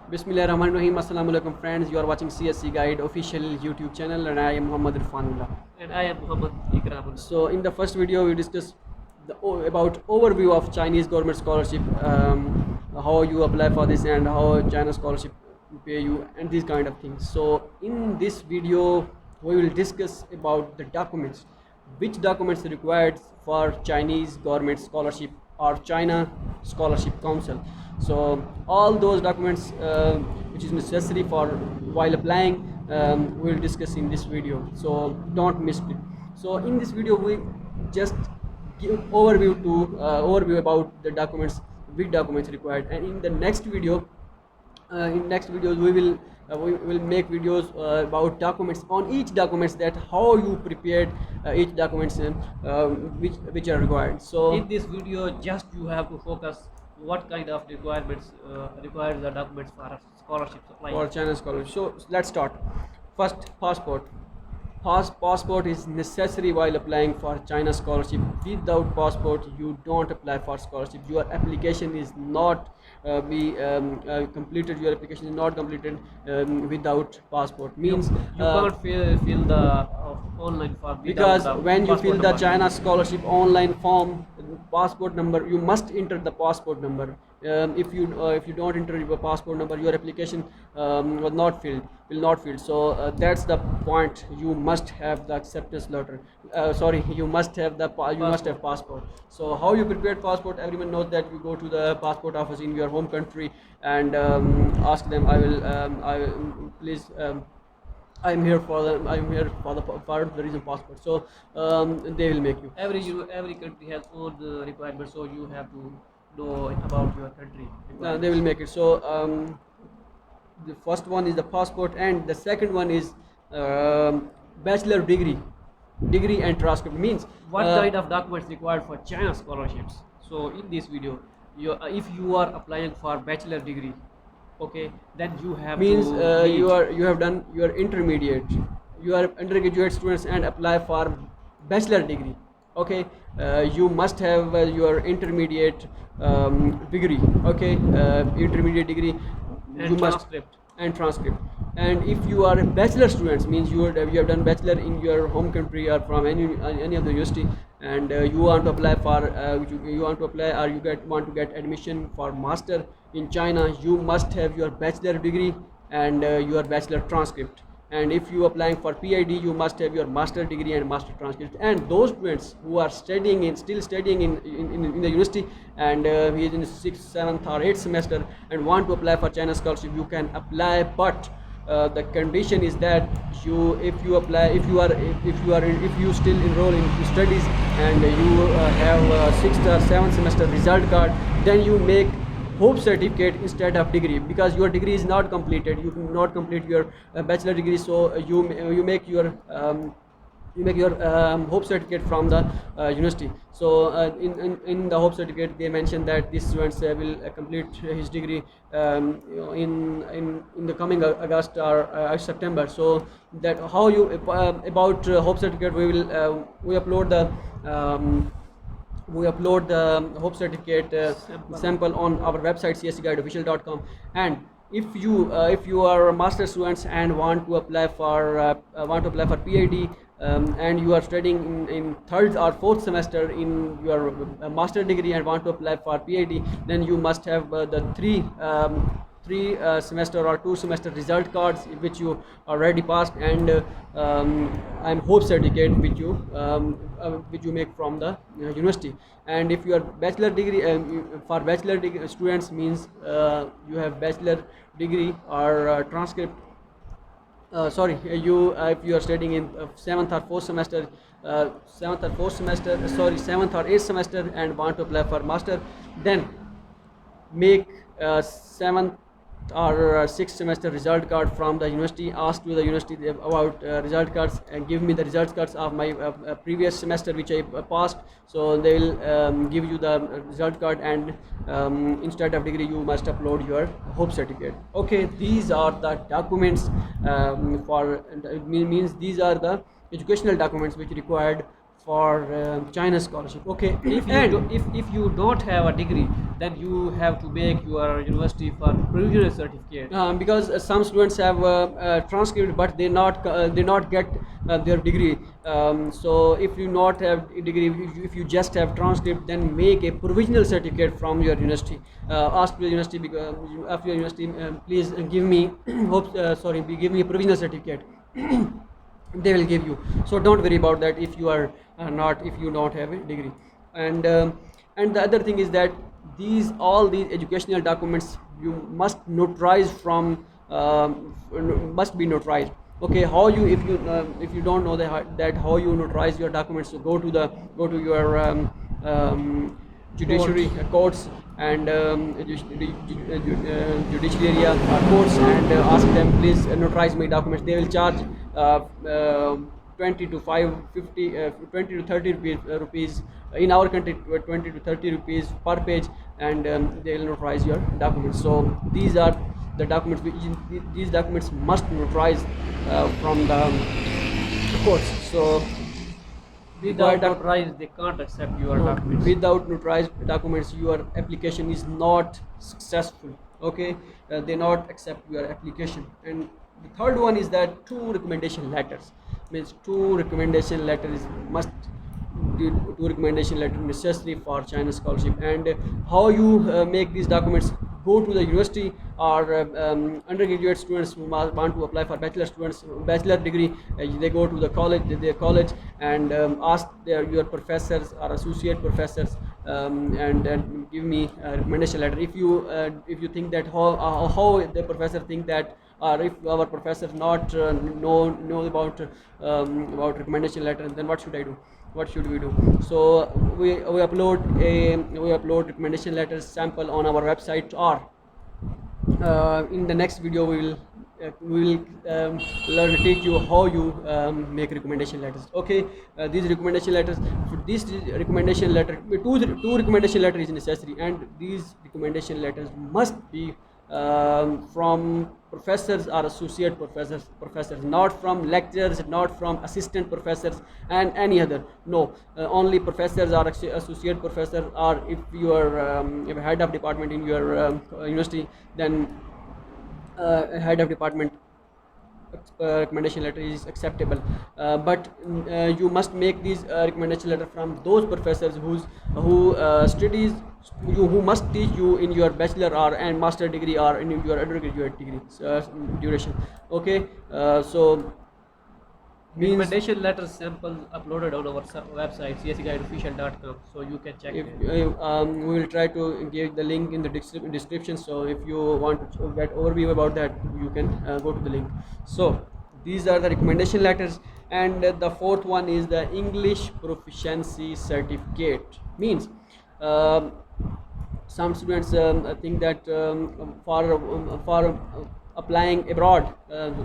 Bismillahirrahmanirrahim. Assalamu alaikum friends. You are watching CSC Guide official YouTube channel and I am Muhammad Irfanullah. And I am Muhammad Ikramul. So in the first video we discussed about overview of Chinese government scholarship, how you apply for this and how China scholarship pay you and these kind of things. So in this video we will discuss about the documents, which documents are required for Chinese government scholarship or China Scholarship Council. So all those documents which is necessary for while applying, we will discuss in this video, so don't miss it. So in this video we just give overview about the documents, which documents required, and in the next video, in next videos we will make videos about documents on each documents, that how you prepared each documents which are required. So In this video, just you have to focus what kind of requirements requires the documents for a scholarship supply. for China scholarship. So let's start. First, passport. Passport is necessary while applying for China scholarship. Without passport, you don't apply for scholarship. Your application is not completed. Your application is not completed without passport. Means You cannot fill the online form because without the when you fill passport the number. China scholarship online form, passport number, you must enter the passport number. If you don't enter your passport number, your application will not filled. So that's the point. You must have the acceptance letter. You must have passport. So how you prepare passport? Everyone knows that you go to the passport office in your home country and ask them. I will please. I'm here for the reason passport. So they will make you. Every country has own requirements, so you have to know about your country. They will make it. So the first one is the passport, and the second one is bachelor degree and transcript. Means What kind of documents required for China scholarships? So in this video, if you are applying for bachelor degree, okay, then you have means to meet. you have done your intermediate, you are undergraduate students and apply for bachelor degree. Okay, you must have your intermediate degree. Okay, intermediate degree And you must, transcript. and transcript. And if you are a bachelor students, means you have done bachelor in your home country or from any of the university, and you want to apply for you want to apply or want to get admission for master in China, you must have your bachelor degree and your bachelor transcript. And if you are applying for PID, you must have your master degree and master transcript. And those students who are still studying in the university, and he is in the 6th, 7th or 8th semester and want to apply for China scholarship, you can apply, but the condition is that if you still enroll in studies and you have 6th or 7th semester result card, then you make hope certificate instead of degree, because your degree is not completed. You cannot complete your bachelor degree, so you make your hope certificate from the university. So in the hope certificate they mention that this student will complete his degree in the coming August or September. So that how you about hope certificate, we upload the hope certificate sample on our website cscguideofficial.com. And if you are master students and want to apply for PhD, and you are studying in 3rd or 4th semester in your master degree and want to apply for PhD, then you must have the three semester or 2 semester result cards which you already passed, and I'm hope certificate which you make from the university. And if you are bachelor degree, for bachelor degree students, means you have bachelor degree or transcript. If you are studying in 7th or 4th semester, 7th or 8th semester and want to apply for master, then make 7th or 6th semester result card from the university. Ask to the university about result cards and give me the result cards of my previous semester which I passed. So they will give you the result card, and instead of degree you must upload your hope certificate. Okay, these are the documents means these are the educational documents which required for China scholarship. Okay. If you And do, if you don't have a degree, then you have to make your university for provisional certificate. because some students have transcript, but they not get their degree. So if you not have a degree, if you just have transcript, then make a provisional certificate from your university. Ask the university, because after your university, please give me give me a provisional certificate. They will give you. So don't worry about that if you are not, if you don't have a degree. and and the other thing is that all these educational documents you must notarize from, must be notarized. Okay, how you, if you don't know that how you notarize your documents, so go to your judiciary Courts. courts, and judicial area courts, and ask them, please notarize my documents. They will charge uh, uh, 20 to 550 20 to 30 rupees in our country, 20 to 30 rupees per page, and they will notarize your documents. So these are the documents these documents must notarize from the courts. So Without required notarized, they can't accept your no, documents. without notarized documents your application is not successful. Okay, they not accept your application. And the third one is that two recommendation letters, means two recommendation letters must, two recommendation letter necessary for China scholarship. And how you make these documents, go to the university, or undergraduate students who want to apply for bachelor students, bachelor degree, they go to the college, their college, and ask your professors or associate professors, and give me a recommendation letter. If you think that how the professor think that, or if our professor not know about recommendation letter, then what should I do, what should we do? So we upload recommendation letters sample on our website, or in the next video we will learn to teach you how you make recommendation letters. Okay, these recommendation letters, for this recommendation letter, two recommendation letter is necessary, and these recommendation letters must be from professors or associate professors, not from lecturers, not from assistant professors and any other. No, only professors or associate professor, or if you are if head of department in your university, then head of department recommendation letter is acceptable. But you must make these recommendation letter from those professors who studies who must teach you in your bachelor or and master degree, or in your undergraduate degree duration. Okay, so means Recommendation letter samples uploaded on our website cscguideofficial.com, so you can check if there. we will try to give the link in the description, so if you want to get overview about that, you can go to the link. So these are the recommendation letters. And the fourth one is the English proficiency certificate. Means um, some students think that for applying abroad,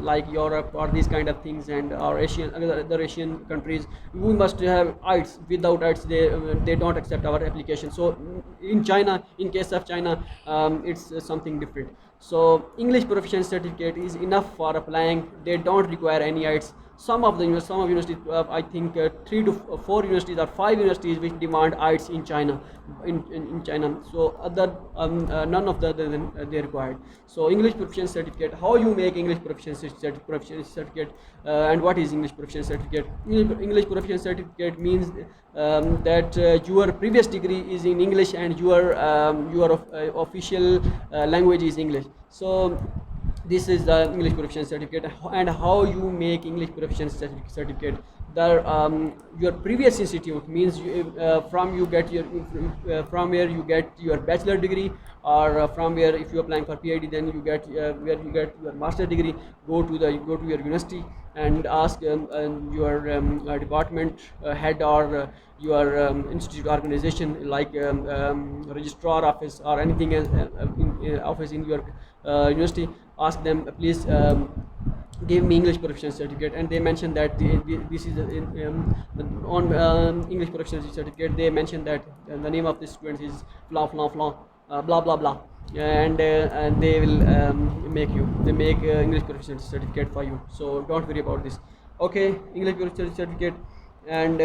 like Europe or these kind of things, and our Asian, other Asian countries, we must have IELTS. Without IELTS, they don't accept our application. So in China, in case of China, it's something different. So English proficiency certificate is enough for applying. They don't require any IELTS. Some of universities, I think 3 to 4 universities or 5 universities which demand IELTS in China, in China. So other none of the other than they required. So English proficiency certificate, how you make English proficiency certificate, and what is English proficiency certificate? English proficiency certificate means that your previous degree is in English, and your official language is English. So this is the English proficiency certificate. And how you make English proficiency certificate, the your previous institute, means from you get your from where you get your bachelor degree, or from where, if you are applying for PhD, then you get where you get your master degree. Go to your university and ask your department head, or your institute organization, like registrar office or anything else, office in your university. Ask them, please give me English proficiency certificate. And they mention that this is on English proficiency certificate, they mention that the name of the student is blah blah blah, and they will they make English proficiency certificate for you. So don't worry about this. Okay, English proficiency certificate. and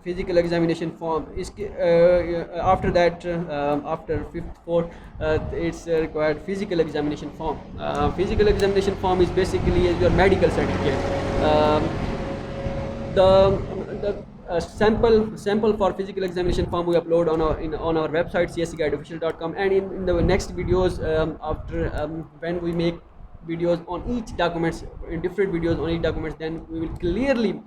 physical examination form is after that after fifth fourth it's required physical examination form. Physical examination form is basically your medical certificate. The sample for physical examination form we upload on our website cscguideofficial.com, and in the next videos after when we make videos on each documents, in different videos on each documents, then we will clearly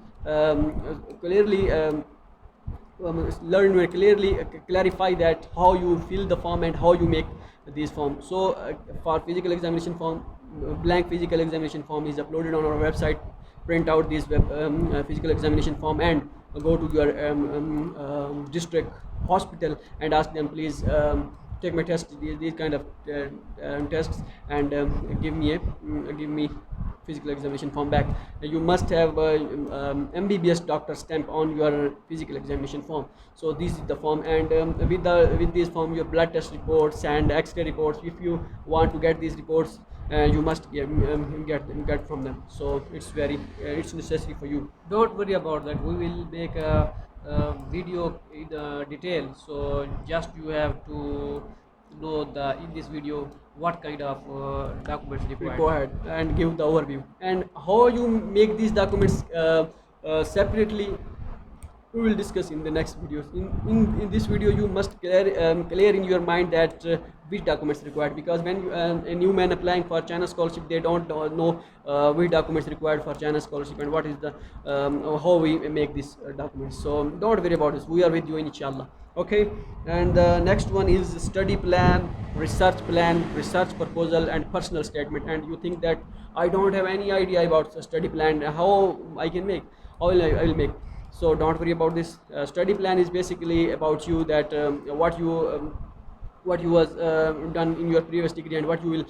learn very clearly clarify that how you fill the form and how you make these forms. So for physical examination form, blank physical examination form is uploaded on our website. Print out this physical examination form and go to your district hospital and ask them, please take my test, these kind of tests, and give me physical examination form back. You must have MBBS doctor stamp on your physical examination form. So this is the form, and with this form your blood test reports and X-ray reports, if you want to get these reports, you must get from them. So it's very it's necessary for you. Don't worry about that. We will make a video in detail. So just you have to know the in this video what kind of documents required. Go ahead and give the overview and how you make these documents separately. We will discuss in the next videos. In this video you must clear in your mind that which documents required, because when a new man applying for China scholarship, they don't know which documents required for China scholarship and what is the how we make these documents. So don't worry about this, we are with you inshallah. Okay, and the next one is study plan, research proposal, and personal statement. And you think that I don't have any idea about study plan, how I can make, how I will make. So don't worry about this. Study plan is basically about you, that what you was done in your previous degree and what you will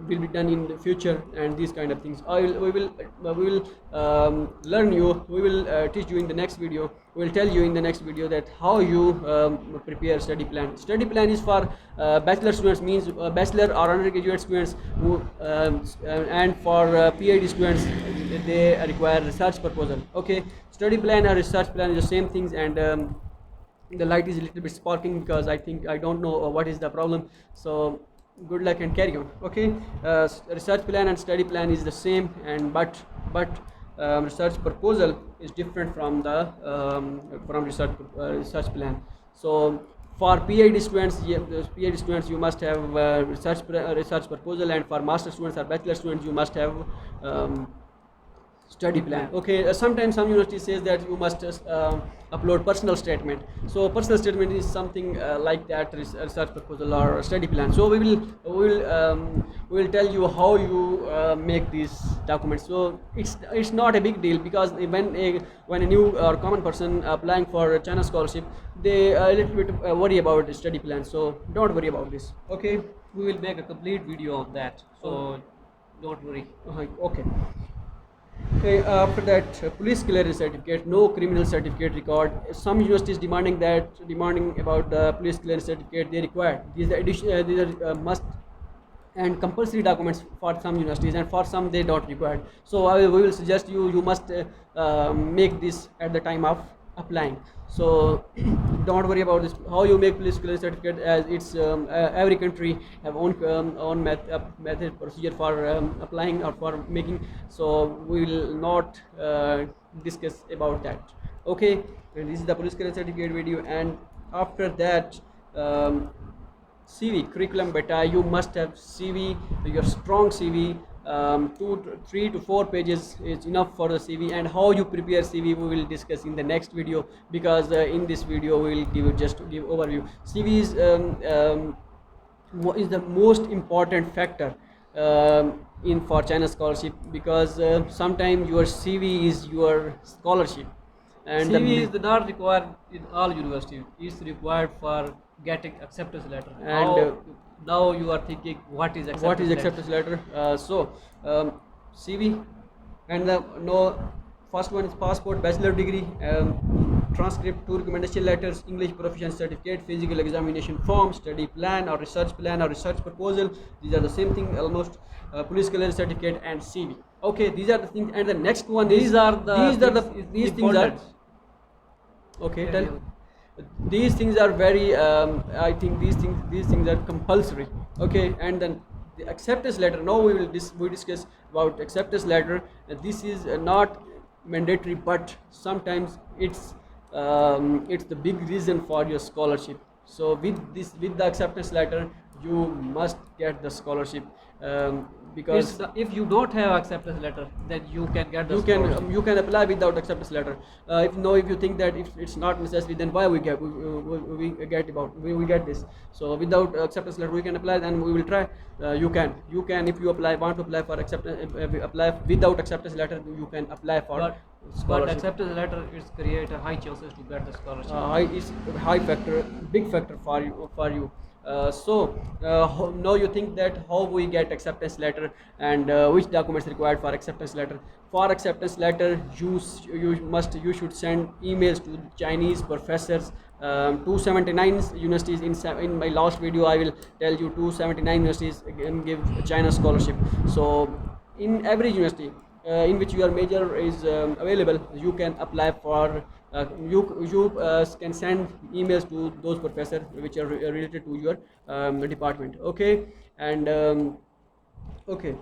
be done in the future, and these kind of things. We will learn you. We will teach you in the next video. We will tell you in the next video that how you prepare study plan. Study plan is for bachelor students, means bachelor or undergraduate students who and for PhD students, they require research proposal. Okay, study plan and research plan is the same things, and the light is a little bit sparking because I think I don't know what is the problem. So good luck and carry on. Okay, research plan and study plan is the same, and but research proposal is different from the research plan. So for PhD students, PhD students, you must have research proposal, and for master students or bachelor students, you must have study plan. Okay, sometimes some university says that you must upload personal statement. So personal statement is something like that research proposal or study plan. So we will tell you how you make these documents. So it's not a big deal, because when a new or common person applying for China scholarship, they a little bit worry about the study plan. So don't worry about this. Okay, We will make a complete video of that. So don't worry. okay. Okay, after that, police clearance certificate, no criminal certificate record. Some universities demanding about the police clearance certificate they require. These are these are must and compulsory documents for some universities, and for some they don't require. So we will suggest you must make this at the time of applying. So don't worry about this, how you make police clearance certificate, as it's every country have own method procedure for applying or for making. So we will not discuss about that. Okay, and this is the police clearance certificate video. And after that, CV, curriculum vitae, you must have CV, your strong CV. 3 to 4 pages is enough for the CV, and how you prepare CV we will discuss in the next video, because in this video we will give overview. CV is the most important factor in for China scholarship, because sometimes your CV is your scholarship, and CV is not required in all universities. It's required for getting acceptance letter. And now you are thinking, what is acceptance letter? CV, and first one is passport, bachelor degree, transcript, 2 recommendation letters, English proficiency certificate, physical examination form, study plan or research proposal. These are the same thing almost. Police clearance certificate and CV. Okay, these are the things. And the next one These is are the these things are Okay, Carry tell. on. These things are very. I think these things are compulsory. Okay, and then the acceptance letter. Now we discuss about acceptance letter. This is not mandatory, but sometimes it's the big reason for your scholarship. So with the acceptance letter, you must get the scholarship, It's because the, if you don't have acceptance letter, then you can get the you can scholarship. you can apply without acceptance letter. If you think that if it's not necessary, then why we get about we get this. So without acceptance letter we can apply, then we will try. You can if you want to apply for acceptance, apply without acceptance letter, you can apply for But scholarship. acceptance letter is create a high chances to get the scholarship. High is high factor, big factor for you. Now you think that how we get acceptance letter, and which documents required for acceptance letter. For acceptance letter, you should send emails to Chinese professors. 279 universities in my last video I will tell you 279 universities again give China scholarship. So in every university in which your major is available, you can apply for. You can send emails to those professors which are related to your department. Okay, and okay,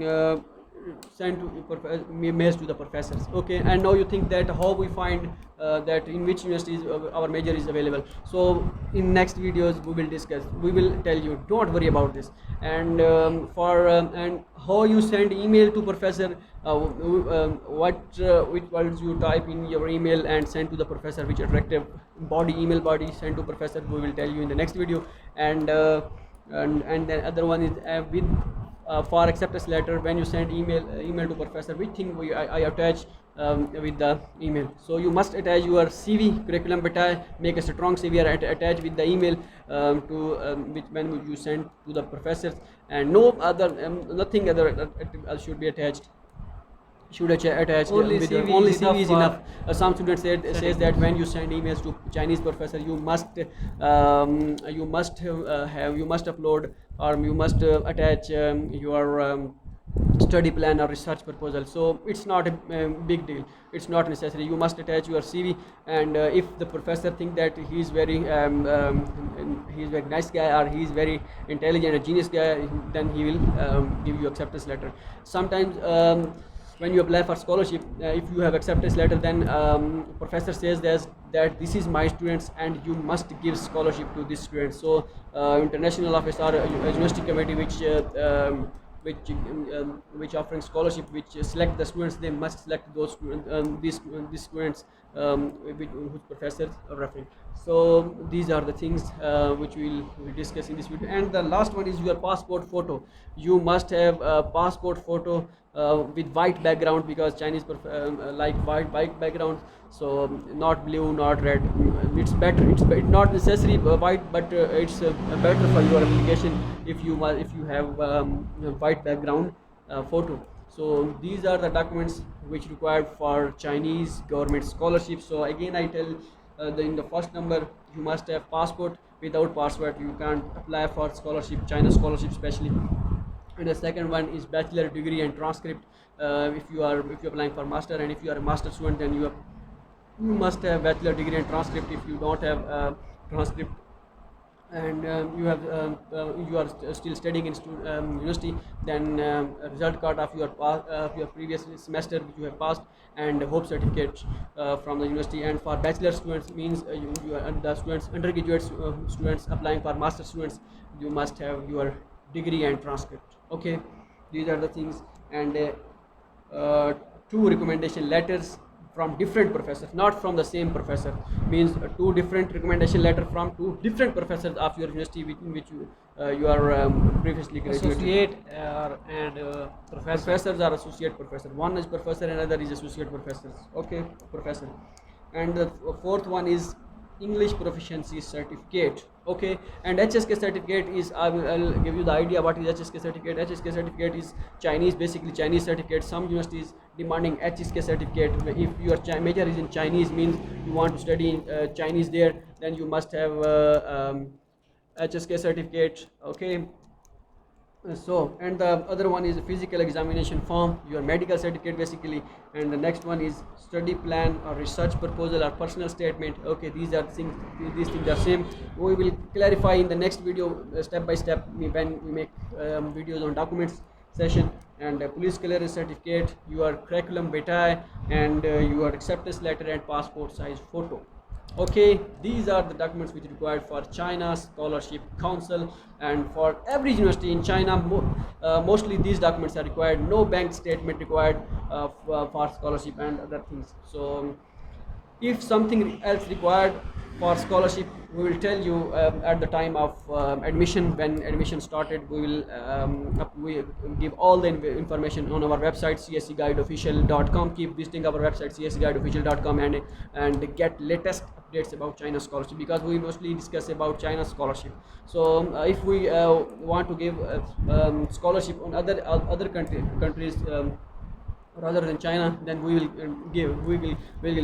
uh, send to mails to the professors. Okay, and now you think that how we find that in which universities our major is available. So in next videos we will tell you, don't worry about this. And and how you send email to professor, which words you type in your email and send to the professor, which attractive email body send to professor, we will tell you in the next video. And and then other one is with for acceptance letter, when you send email to professor, which thing I attach with the email. So you must attach your CV, curriculum vitae, make a strong CV, or attach with the email to which when you send to the professors, and no other nothing other should be attached, should attach Only with CV only is CV enough is enough. for Some students says sending that this. when you send emails to Chinese professor, you must upload, or you must attach your study plan or research proposal. So it's not a big deal, it's not necessary. You must attach your CV, and if the professor think that he's very nice guy, or he's very intelligent, a genius guy, then he will give you acceptance letter. Sometimes when you apply for scholarship, if you have acceptance letter, then professor says that this is my students and you must give scholarship to this student. So international office or a university committee which offering scholarship, which select the students, they must select those students, these students whose professors are referring. So these are the things which we'll discuss in this video. And the last one is your passport photo. You must have a passport photo with white background, because Chinese like white background. So not blue, not red. It's better. It's not necessary white, but it's better for your application if you have a white background photo. So these are the documents which required for Chinese government scholarship. So again, I tell in the first number, you must have passport. Without passport, you can't apply for scholarship, China scholarship especially. And the second one is bachelor degree and transcript. If you're applying for master, and if you are a master student, then you must have bachelor degree and transcript. If you don't have transcript, and you are still studying in university, then a result card of your previous semester which you have passed, and hope certificate from the university. And for bachelor students means you are, and the students, undergraduate students applying for master students, you must have your degree and transcript. Okay, these are the things. And uh, two recommendation letters from different professors, not from the same professor. Means two different recommendation letter from two different professors of your university in which you are previously graduated. Associate and professor. Professors are associate professor. One is professor, and another is associate professor. Okay, professor. And the fourth one is English proficiency certificate. Okay, and HSK certificate is I'll give you the idea what is HSK certificate. HSK certificate is Chinese, basically Chinese certificate. Some universities demanding HSK certificate. If your major is in Chinese, means you want to study Chinese there, then you must have HSK certificate. Okay, And the other one is a physical examination form, your medical certificate basically, and the next one is study plan or research proposal or personal statement. Okay, these things are same. We will clarify in the next video step by step when we make videos on documents session. And police clearance certificate, your curriculum vitae, and your acceptance letter and passport size photo. Okay, these are the documents which are required for China Scholarship Council, and for every university in China, mostly these documents are required. No bank statement required for scholarship and other things. So if something else required for scholarship, we will tell you at the time of admission. When admission started, we give all the information on our website cscguideofficial.com. Keep visiting our website cscguideofficial.com and get latest updates about China scholarship, because we mostly discuss about China scholarship. So if we want to give scholarship on other countries rather than China, then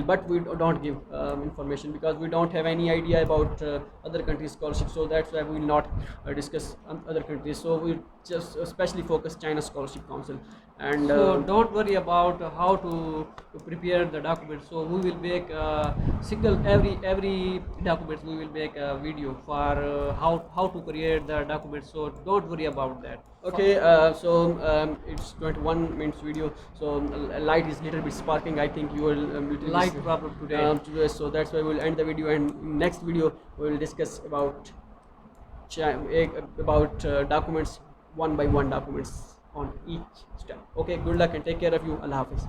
but we don't give information, because we don't have any idea about other countries' scholarship. So that's why we will not discuss other countries. So we just especially focus China Scholarship Council. And So don't worry about how to prepare the documents. So we will make a single every documents we will make a video for how to create the documents. So don't worry about that. okay, it's 21 minutes video. So light is little bit sparking. I think you will Light problem today. so that's why we'll end the video, and in next video we will discuss about documents, one by one documents on each step. Okay, good luck and take care of you. Allah Hafiz.